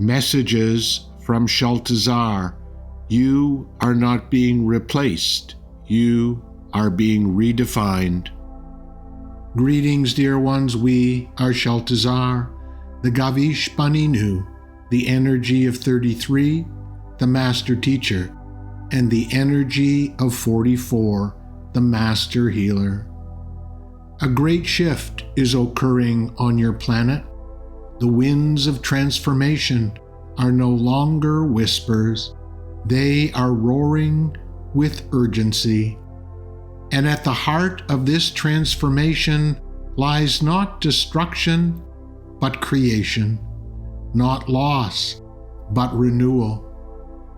Messages from Shaltazar. You are not being replaced. You are being redefined. Greetings, dear ones. We are Shaltazar, the Gavish Paninu, the energy of 33, the Master Teacher, and the energy of 44, the Master Healer. A great shift is occurring on your planet. The winds of transformation are no longer whispers. They are roaring with urgency. And at the heart of this transformation lies not destruction, but creation, not loss, but renewal,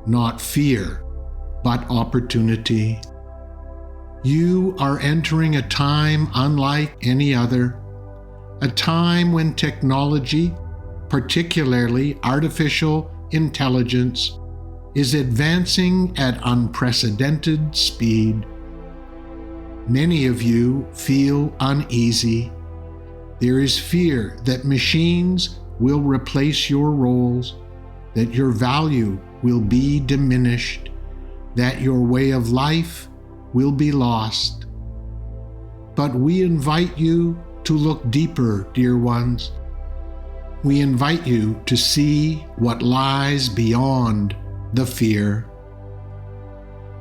not fear, but opportunity. You are entering a time unlike any other, a time when technology, particularly artificial intelligence, is advancing at unprecedented speed. Many of you feel uneasy. There is fear that machines will replace your roles, that your value will be diminished, that your way of life will be lost. But we invite you to look deeper, dear ones. We invite you to see what lies beyond the fear.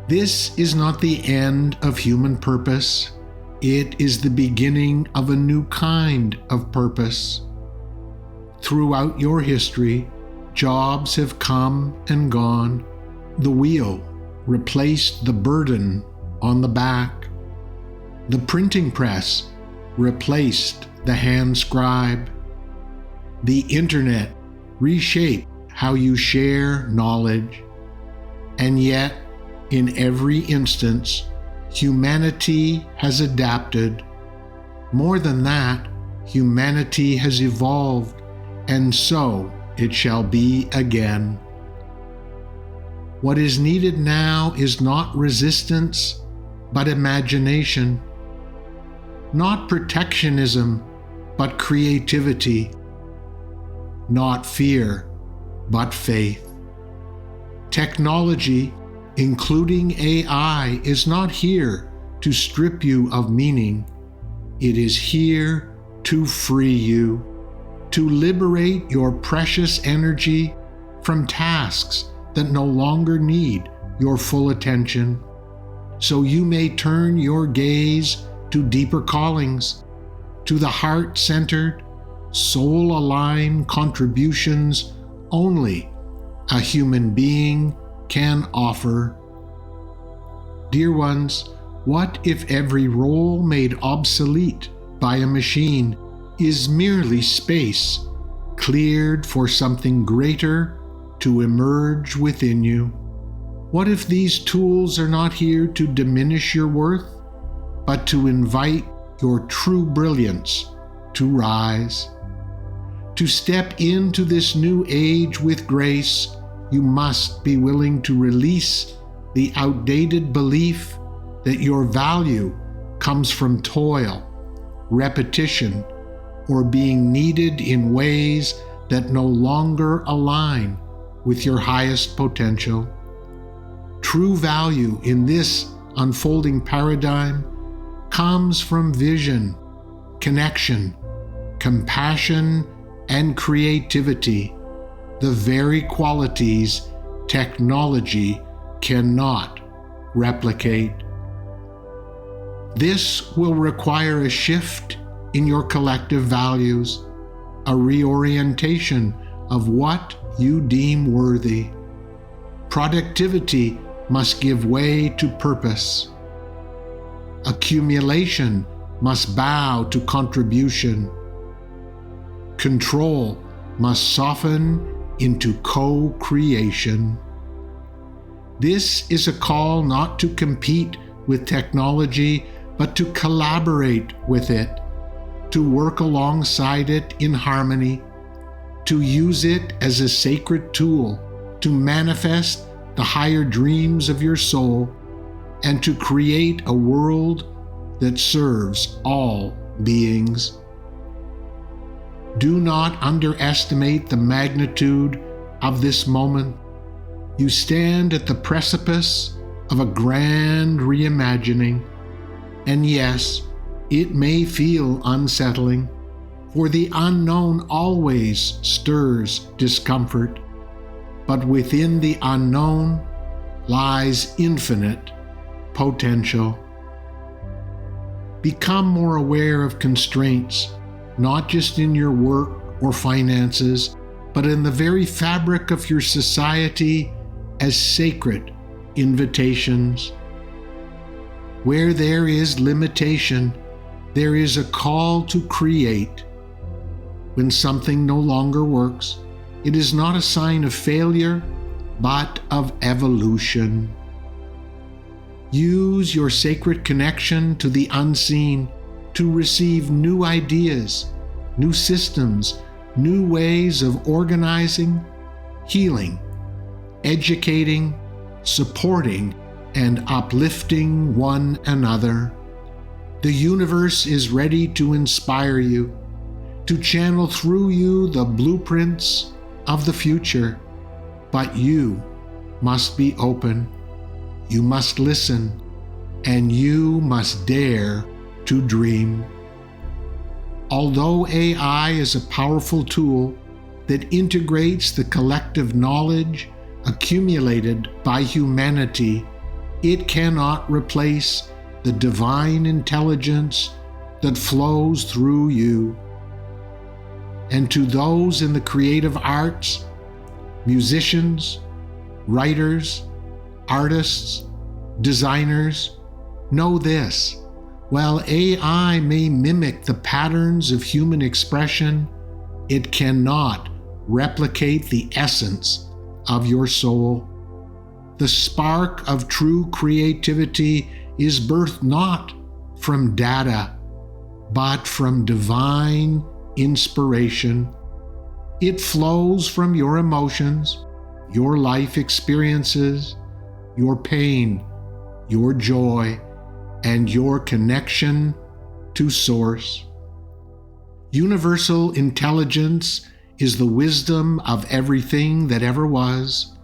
This is not the end of human purpose. It is the beginning of a new kind of purpose. Throughout your history, jobs have come and gone. The wheel replaced the burden on the back. The printing press replaced the hand scribe. The internet reshaped how you share knowledge. And yet, in every instance, humanity has adapted. More than that, humanity has evolved, and so it shall be again. What is needed now is not resistance, but imagination. Not protectionism, but creativity. Not fear, but faith. Technology, including AI, is not here to strip you of meaning. It is here to free you, to liberate your precious energy from tasks that no longer need your full attention, so you may turn your gaze to deeper callings, to the heart-centered, soul-aligned contributions only a human being can offer. Dear ones, what if every role made obsolete by a machine is merely space cleared for something greater to emerge within you? What if these tools are not here to diminish your worth, but to invite your true brilliance to rise? To step into this new age with grace, you must be willing to release the outdated belief that your value comes from toil, repetition, or being needed in ways that no longer align with your highest potential. True value in this unfolding paradigm comes from vision, connection, compassion, and creativity, the very qualities technology cannot replicate. This will require a shift in your collective values, a reorientation of what you deem worthy. Productivity must give way to purpose. Accumulation must bow to contribution. Control must soften into co-creation. This is a call not to compete with technology, but to collaborate with it, to work alongside it in harmony, to use it as a sacred tool to manifest the higher dreams of your soul, and to create a world that serves all beings. Do not underestimate the magnitude of this moment. You stand at the precipice of a grand reimagining, and yes, it may feel unsettling, for the unknown always stirs discomfort, but within the unknown lies infinite potential. Become more aware of constraints, not just in your work or finances, but in the very fabric of your society as sacred invitations. Where there is limitation, there is a call to create. When something no longer works, it is not a sign of failure, but of evolution. Use your sacred connection to the unseen to receive new ideas, new systems, new ways of organizing, healing, educating, supporting, and uplifting one another. The universe is ready to inspire you, to channel through you the blueprints of the future. But you must be open, you must listen, and you must dare to dream. Although AI is a powerful tool that integrates the collective knowledge accumulated by humanity, it cannot replace the divine intelligence that flows through you. And to those in the creative arts, musicians, writers, artists, designers, know this: while AI may mimic the patterns of human expression, it cannot replicate the essence of your soul. The spark of true creativity is birthed not from data, but from divine inspiration. It flows from your emotions, your life experiences, your pain, your joy, and your connection to Source. Universal intelligence is the wisdom of everything that ever was,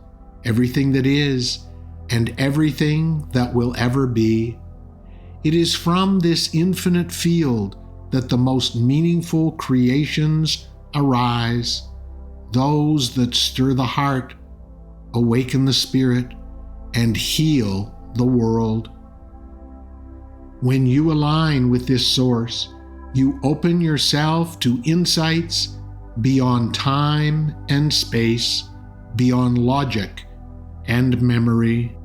everything that is, and everything that will ever be. It is from this infinite field that the most meaningful creations arise, those that stir the heart, awaken the spirit, and heal the world. When you align with this source, you open yourself to insights beyond time and space, beyond logic and memory.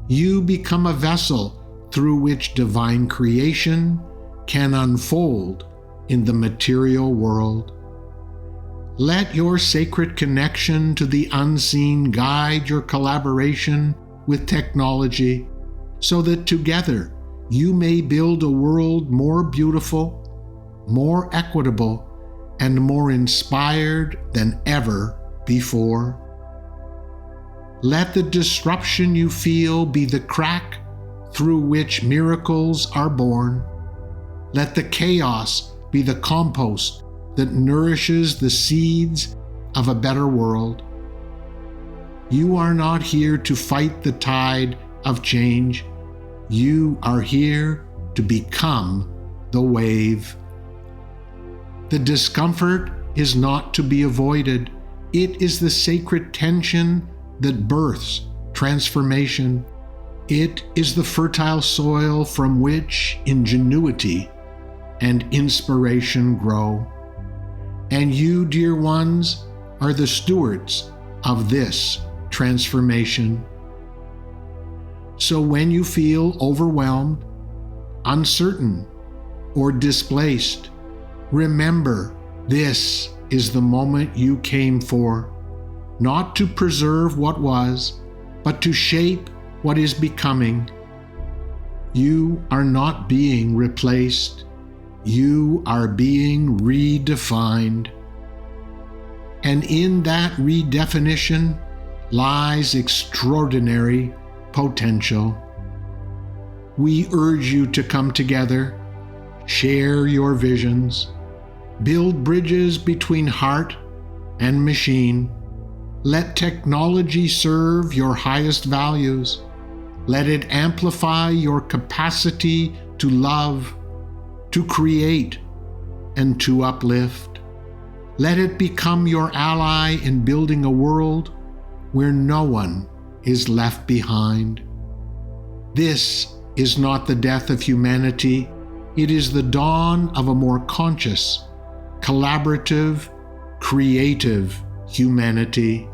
You become a vessel through which divine creation can unfold in the material world. Let your sacred connection to the unseen guide your collaboration with technology, so that together you may build a world more beautiful, more equitable, and more inspired than ever before. Let the disruption you feel be the crack through which miracles are born. Let the chaos be the compost that nourishes the seeds of a better world. You are not here to fight the tide of change. You are here to become the wave. The discomfort is not to be avoided. It is the sacred tension that births transformation. It is the fertile soil from which ingenuity and inspiration grow. And you, dear ones, are the stewards of this transformation. So when you feel overwhelmed, uncertain, or displaced, remember this is the moment you came for, not to preserve what was, but to shape what is becoming. You are not being replaced. You are being redefined. And in that redefinition lies extraordinary potential. We urge you to come together, share your visions, build bridges between heart and machine, Let technology serve your highest values. Let it amplify your capacity to love, to create, and to uplift. Let it become your ally in building a world where no one is left behind. This is not the death of humanity. It is the dawn of a more conscious, collaborative, creative humanity.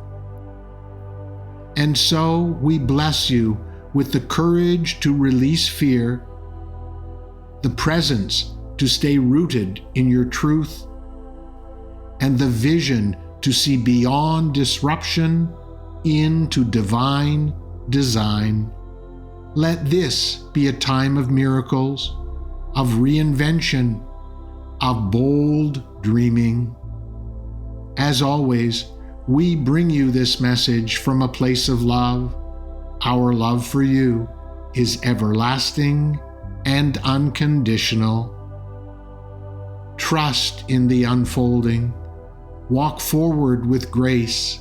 And so we bless you with the courage to release fear, the presence to stay rooted in your truth, and the vision to see beyond disruption into divine design. Let this be a time of miracles, of reinvention, of bold dreaming. As always, we bring you this message from a place of love. Our love for you is everlasting and unconditional. Trust in the unfolding. Walk forward with grace.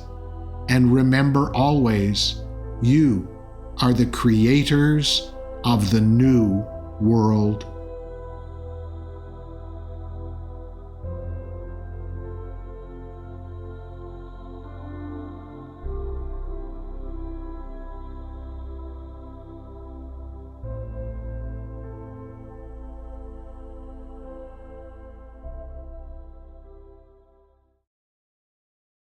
And remember always, you are the creators of the new world.